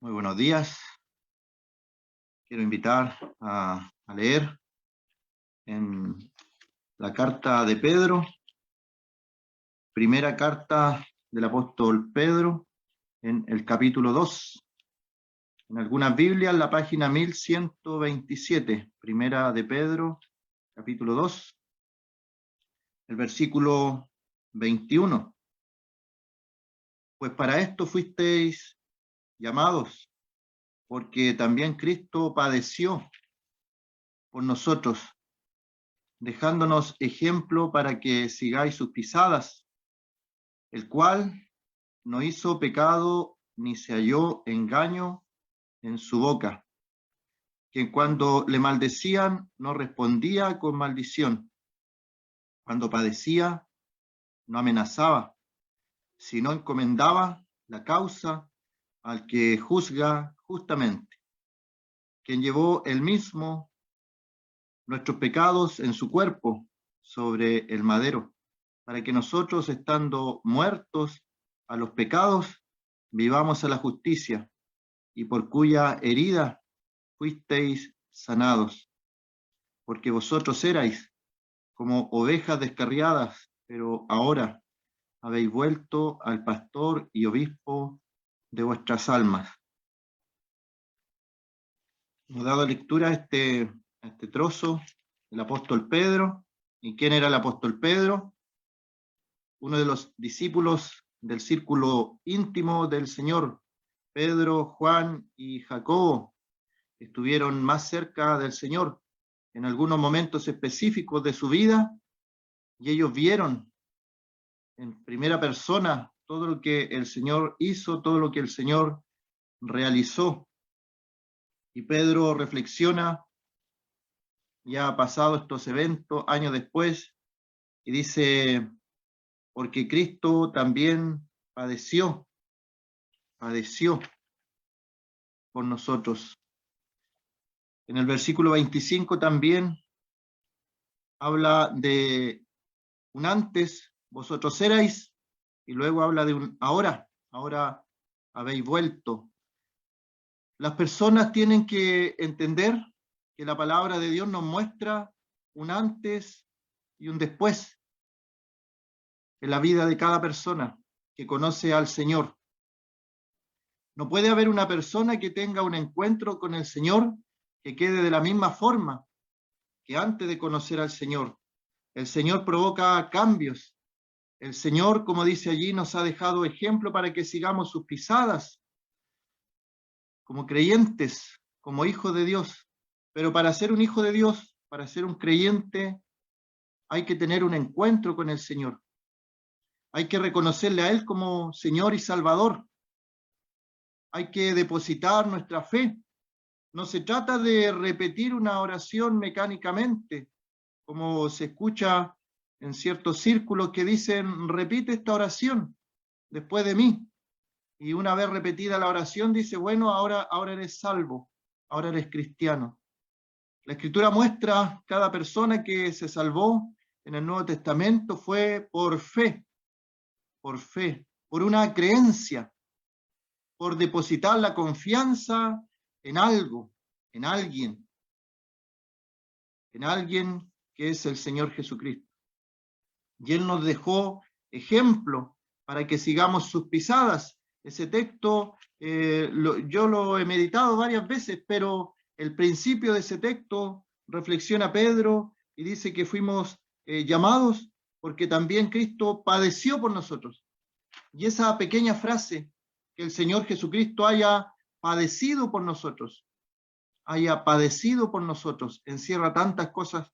Muy buenos días. Quiero invitar a leer en la carta de Pedro, primera carta del apóstol Pedro, en el capítulo 2. En algunas Biblias, la página 1127, primera de Pedro, capítulo 2, el versículo 21. Pues para esto fuisteis llamados, porque también Cristo padeció por nosotros, dejándonos ejemplo para que sigáis sus pisadas, el cual no hizo pecado ni se halló engaño en su boca, que cuando le maldecían no respondía con maldición, cuando padecía no amenazaba, sino encomendaba la causa al que juzga justamente, quien llevó él mismo nuestros pecados en su cuerpo sobre el madero, para que nosotros, estando muertos a los pecados, vivamos a la justicia, y por cuya herida fuisteis sanados. Porque vosotros erais como ovejas descarriadas, pero ahora habéis vuelto al pastor y obispo de vuestras almas. Hemos dado lectura a este trozo del apóstol Pedro. ¿Y quién era el apóstol Pedro? Uno de los discípulos del círculo íntimo del Señor. Pedro, Juan y Jacobo estuvieron más cerca del Señor en algunos momentos específicos de su vida, y ellos vieron en primera persona todo lo que el Señor hizo, todo lo que el Señor realizó. Y Pedro reflexiona, ya ha pasado estos eventos, años después, y dice, porque Cristo también padeció por nosotros. En el versículo 25 también habla de un antes, vosotros erais, y luego habla de un ahora habéis vuelto. Las personas tienen que entender que la palabra de Dios nos muestra un antes y un después en la vida de cada persona que conoce al Señor. No puede haber una persona que tenga un encuentro con el Señor que quede de la misma forma que antes de conocer al Señor. El Señor provoca cambios. El Señor, como dice allí, nos ha dejado ejemplo para que sigamos sus pisadas como creyentes, como hijos de Dios. Pero para ser un hijo de Dios, para ser un creyente, hay que tener un encuentro con el Señor. Hay que reconocerle a Él como Señor y Salvador. Hay que depositar nuestra fe. No se trata de repetir una oración mecánicamente, como se escucha en ciertos círculos que dicen, repite esta oración después de mí. Y una vez repetida la oración, dice, bueno, ahora eres salvo, ahora eres cristiano. La Escritura muestra cada persona que se salvó en el Nuevo Testamento fue por fe, por una creencia, por depositar la confianza en algo, en alguien que es el Señor Jesucristo. Y Él nos dejó ejemplo para que sigamos sus pisadas. Ese texto yo lo he meditado varias veces, pero el principio de ese texto reflexiona Pedro y dice que fuimos llamados porque también Cristo padeció por nosotros. Y esa pequeña frase, que el Señor Jesucristo haya padecido por nosotros, encierra tantas cosas.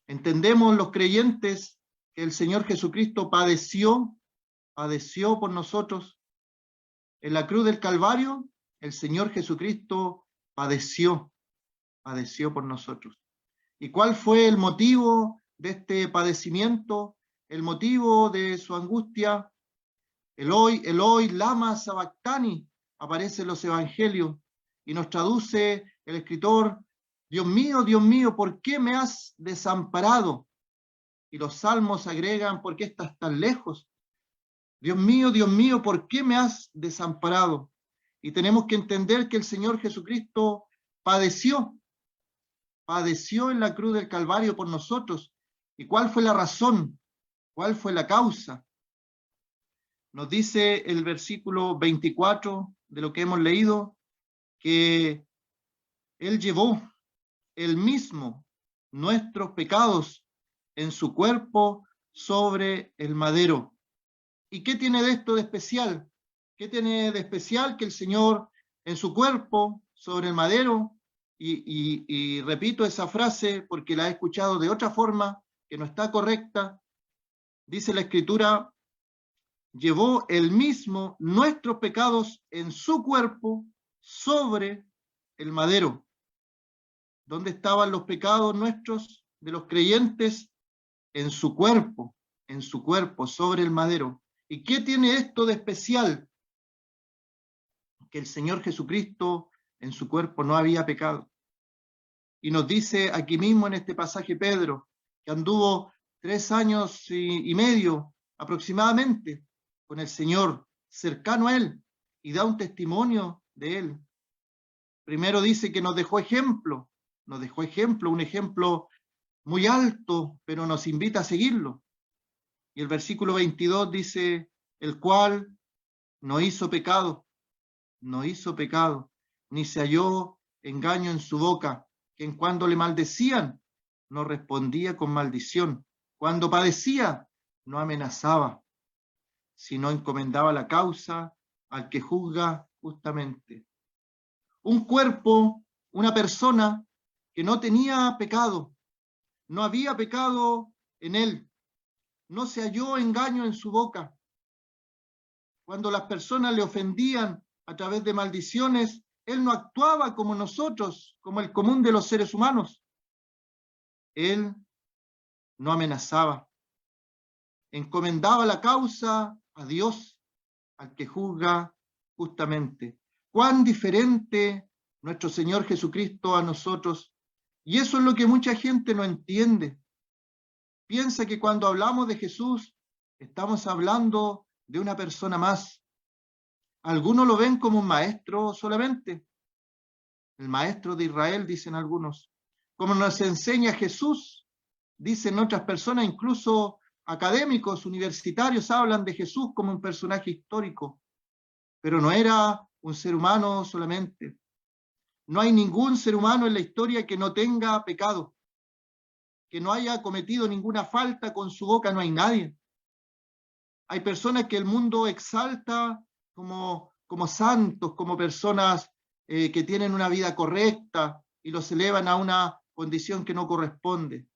Entendemos los creyentes que el Señor Jesucristo padeció por nosotros. En la cruz del Calvario, el Señor Jesucristo padeció por nosotros. ¿Y cuál fue el motivo de este padecimiento? El motivo de su angustia. Eloi, Eloi, lama sabactani, aparece en los evangelios y nos traduce el escritor, Dios mío, ¿por qué me has desamparado? Y los salmos agregan, ¿por qué estás tan lejos? Dios mío, ¿por qué me has desamparado? Y tenemos que entender que el Señor Jesucristo padeció en la cruz del Calvario por nosotros. ¿Y cuál fue la razón? ¿Cuál fue la causa? Nos dice el versículo 24 de lo que hemos leído, que Él llevó Él mismo nuestros pecados en su cuerpo sobre el madero. ¿Y qué tiene de esto de especial? ¿Qué tiene de especial que el Señor en su cuerpo sobre el madero? Y repito esa frase porque la he escuchado de otra forma que no está correcta. Dice la Escritura, llevó Él mismo nuestros pecados en su cuerpo sobre el madero. ¿Dónde estaban los pecados nuestros de los creyentes? En su cuerpo, sobre el madero. ¿Y qué tiene esto de especial? Que el Señor Jesucristo en su cuerpo no había pecado. Y nos dice aquí mismo en este pasaje Pedro, que anduvo 3 años y medio aproximadamente con el Señor, cercano a Él, y da un testimonio de Él. Primero dice que nos dejó ejemplo, un ejemplo muy alto, pero nos invita a seguirlo. Y el versículo 22 dice, el cual no hizo pecado, ni se halló engaño en su boca, que en cuando le maldecían, no respondía con maldición. Cuando padecía, no amenazaba, sino encomendaba la causa al que juzga justamente. Un cuerpo, una persona que no tenía pecado, no había pecado en él, no se halló engaño en su boca. Cuando las personas le ofendían a través de maldiciones, él no actuaba como nosotros, como el común de los seres humanos. Él no amenazaba, encomendaba la causa a Dios, al que juzga justamente. Cuán diferente nuestro Señor Jesucristo a nosotros. Y eso es lo que mucha gente no entiende. Piensa que cuando hablamos de Jesús, estamos hablando de una persona más. Algunos lo ven como un maestro solamente. El maestro de Israel, dicen algunos. Como nos enseña Jesús, dicen otras personas, incluso académicos, universitarios, hablan de Jesús como un personaje histórico. Pero no era un ser humano solamente. No hay ningún ser humano en la historia que no tenga pecado, que no haya cometido ninguna falta con su boca, no hay nadie. Hay personas que el mundo exalta como santos, como personas que tienen una vida correcta y los elevan a una condición que no corresponde.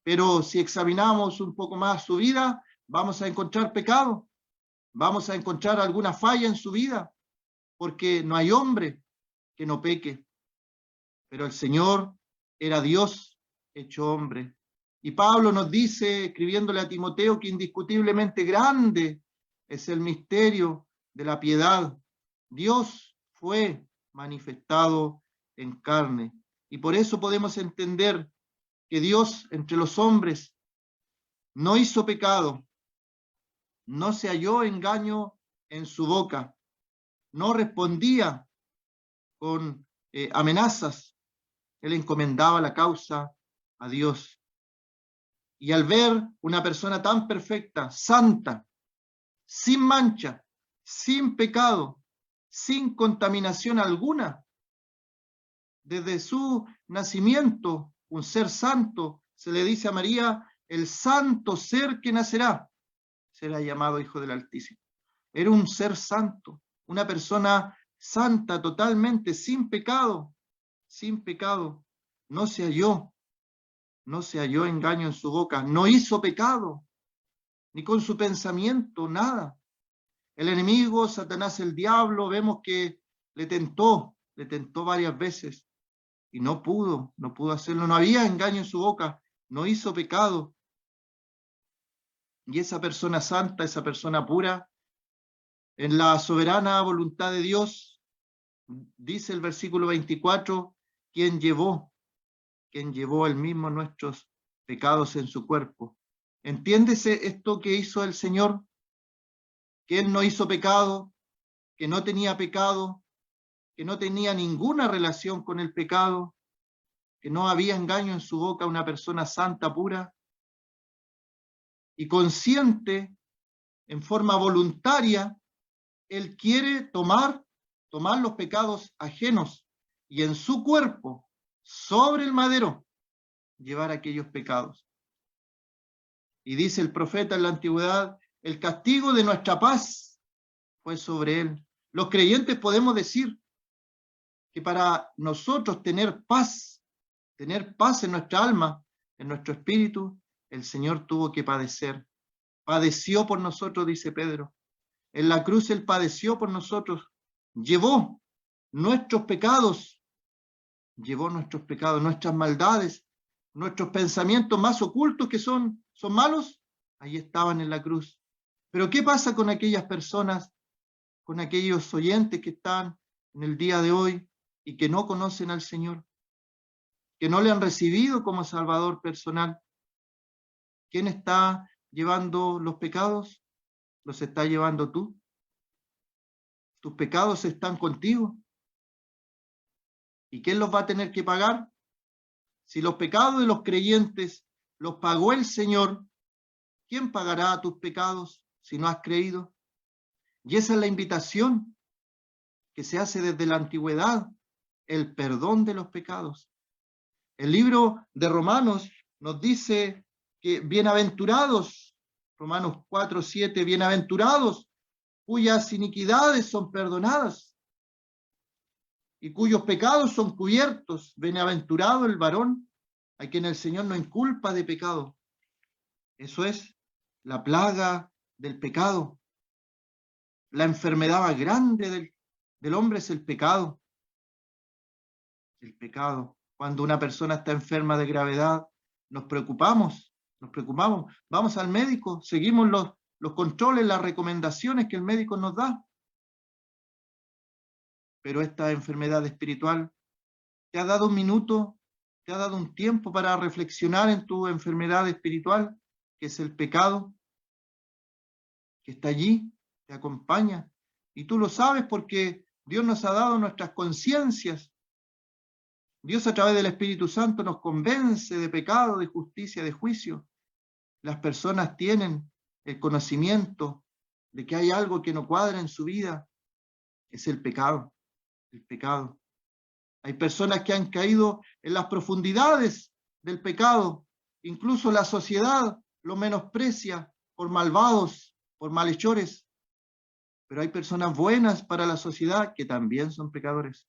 Pero si examinamos un poco más su vida, vamos a encontrar pecado, vamos a encontrar alguna falla en su vida, porque no hay hombre que no peque. Pero el Señor era Dios hecho hombre. Y Pablo nos dice, escribiéndole a Timoteo, que indiscutiblemente grande es el misterio de la piedad. Dios fue manifestado en carne. Y por eso podemos entender que Dios entre los hombres no hizo pecado, no se halló engaño en su boca, no respondía con amenazas. Él encomendaba la causa a Dios. Y al ver una persona tan perfecta, santa, sin mancha, sin pecado, sin contaminación alguna, desde su nacimiento, un ser santo, se le dice a María, el santo ser que nacerá, será llamado Hijo del Altísimo. Era un ser santo, una persona santa totalmente, sin pecado, no se halló engaño en su boca, no hizo pecado, ni con su pensamiento, nada. El enemigo, Satanás, el diablo, vemos que le tentó varias veces y no pudo hacerlo, no había engaño en su boca, no hizo pecado. Y esa persona santa, esa persona pura, en la soberana voluntad de Dios, dice el versículo 24, quien llevó él mismo nuestros pecados en su cuerpo. ¿Entiéndese esto que hizo el Señor? Que Él no hizo pecado, que no tenía pecado, que no tenía ninguna relación con el pecado, que no había engaño en su boca, una persona santa, pura, y consciente, en forma voluntaria, él quiere tomar los pecados ajenos y en su cuerpo, sobre el madero, llevar aquellos pecados. Y dice el profeta en la antigüedad, el castigo de nuestra paz fue sobre él. Los creyentes podemos decir que para nosotros tener paz en nuestra alma, en nuestro espíritu, el Señor tuvo que padecer. Padeció por nosotros, dice Pedro. En la cruz Él padeció por nosotros. Llevó nuestros pecados, nuestras maldades, nuestros pensamientos más ocultos que son malos, ahí estaban en la cruz. Pero ¿qué pasa con aquellas personas, con aquellos oyentes que están en el día de hoy y que no conocen al Señor, que no le han recibido como Salvador personal? ¿Quién está llevando los pecados? ¿Los está llevando tú? ¿Tus pecados están contigo? ¿Y quién los va a tener que pagar? Si los pecados de los creyentes los pagó el Señor, ¿quién pagará tus pecados si no has creído? Y esa es la invitación que se hace desde la antigüedad, el perdón de los pecados. El libro de Romanos nos dice que bienaventurados, Romanos 4:7, bienaventurados cuyas iniquidades son perdonadas y cuyos pecados son cubiertos. Bienaventurado el varón a quien el Señor no inculpa de pecado. Eso es la plaga del pecado. La enfermedad más grande del hombre es el pecado. El pecado. Cuando una persona está enferma de gravedad, nos preocupamos. Vamos al médico, seguimos los controles, las recomendaciones que el médico nos da. Pero esta enfermedad espiritual, ¿te ha dado un minuto? ¿Te ha dado un tiempo para reflexionar en tu enfermedad espiritual, que es el pecado, que está allí, te acompaña? Y tú lo sabes porque Dios nos ha dado nuestras conciencias. Dios a través del Espíritu Santo nos convence de pecado, de justicia, de juicio. Las personas tienen el conocimiento de que hay algo que no cuadra en su vida. Es el pecado. El pecado. Hay personas que han caído en las profundidades del pecado. Incluso la sociedad lo menosprecia por malvados, por malhechores. Pero hay personas buenas para la sociedad que también son pecadores.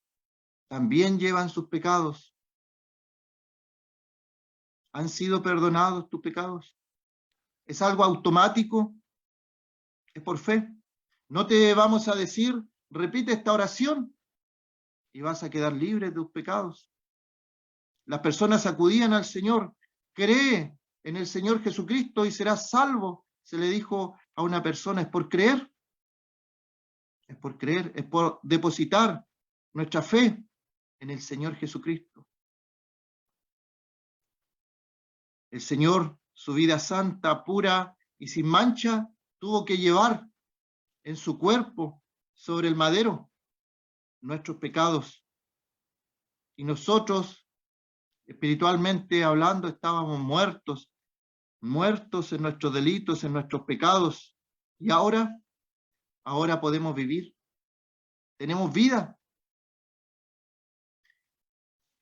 También llevan sus pecados. ¿Han sido perdonados tus pecados? ¿Es algo automático? ¿Es por fe? No te vamos a decir, repite esta oración y vas a quedar libre de tus pecados. Las personas acudían al Señor, cree en el Señor Jesucristo y serás salvo. Se le dijo a una persona, es por creer, es por depositar nuestra fe en el Señor Jesucristo. El Señor, su vida santa, pura y sin mancha, tuvo que llevar en su cuerpo, sobre el madero, nuestros pecados. Y nosotros, espiritualmente hablando, estábamos muertos en nuestros delitos, en nuestros pecados. Y ahora podemos vivir. Tenemos vida.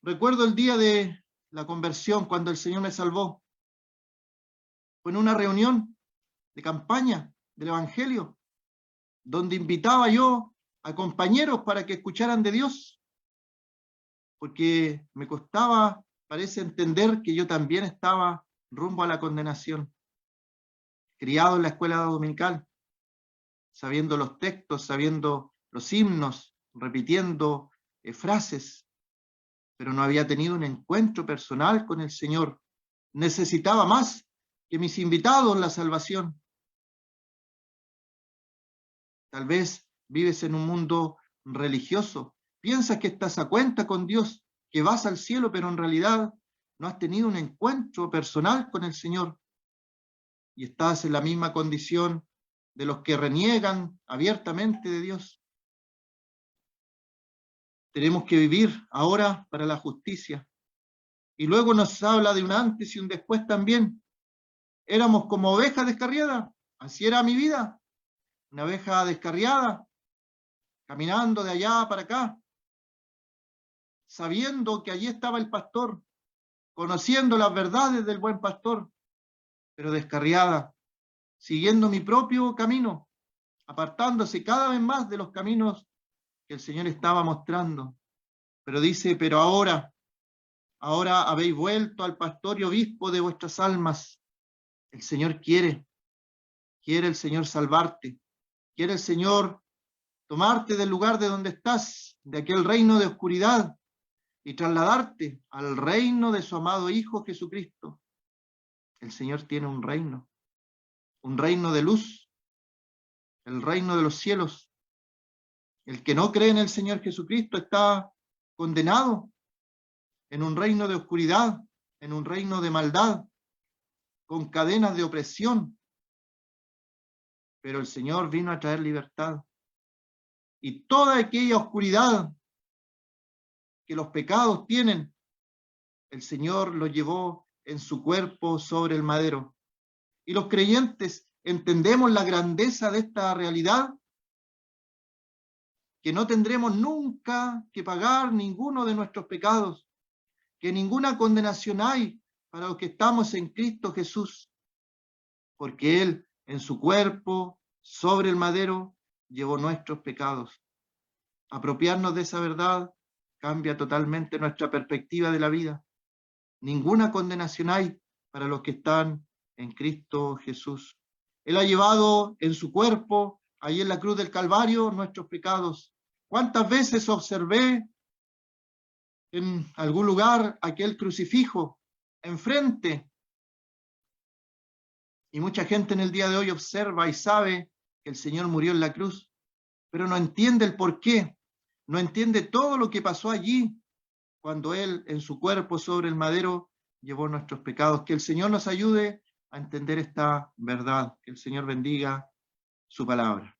Recuerdo el día de la conversión, cuando el Señor me salvó. Fue en una reunión de campaña del Evangelio, donde invitaba yo a compañeros para que escucharan de Dios, porque me costaba, parece, entender que yo también estaba rumbo a la condenación, criado en la escuela dominical, sabiendo los textos, sabiendo los himnos, repitiendo frases, pero no había tenido un encuentro personal con el Señor. Necesitaba más que mis invitados la salvación. Tal vez vives en un mundo religioso, piensas que estás a cuenta con Dios, que vas al cielo, pero en realidad no has tenido un encuentro personal con el Señor y estás en la misma condición de los que reniegan abiertamente de Dios. Tenemos que vivir ahora para la justicia. Y luego nos habla de un antes y un después también. Éramos como ovejas descarriadas. Así era mi vida. Una oveja descarriada, caminando de allá para acá, sabiendo que allí estaba el pastor, conociendo las verdades del buen pastor, pero descarriada, siguiendo mi propio camino, apartándose cada vez más de los caminos que el Señor estaba mostrando. Pero dice, pero ahora habéis vuelto al pastor y obispo de vuestras almas. El Señor quiere el Señor salvarte, quiere el Señor tomarte del lugar de donde estás, de aquel reino de oscuridad, y trasladarte al reino de su amado Hijo Jesucristo. El Señor tiene un reino de luz, el reino de los cielos. El que no cree en el Señor Jesucristo está condenado en un reino de oscuridad, en un reino de maldad, con cadenas de opresión. Pero el Señor vino a traer libertad. Y toda aquella oscuridad que los pecados tienen, el Señor lo llevó en su cuerpo sobre el madero. Y los creyentes entendemos la grandeza de esta realidad, que no tendremos nunca que pagar ninguno de nuestros pecados, que ninguna condenación hay para los que estamos en Cristo Jesús, porque Él en su cuerpo sobre el madero llevó nuestros pecados. Apropiarnos de esa verdad cambia totalmente nuestra perspectiva de la vida. Ninguna condenación hay para los que están en Cristo Jesús. Él ha llevado en su cuerpo, ahí en la cruz del Calvario, nuestros pecados. ¿Cuántas veces observé en algún lugar aquel crucifijo enfrente? Y mucha gente en el día de hoy observa y sabe que el Señor murió en la cruz, pero no entiende el por qué, no entiende todo lo que pasó allí, cuando Él en su cuerpo sobre el madero llevó nuestros pecados. Que el Señor nos ayude a entender esta verdad, que el Señor bendiga su palabra.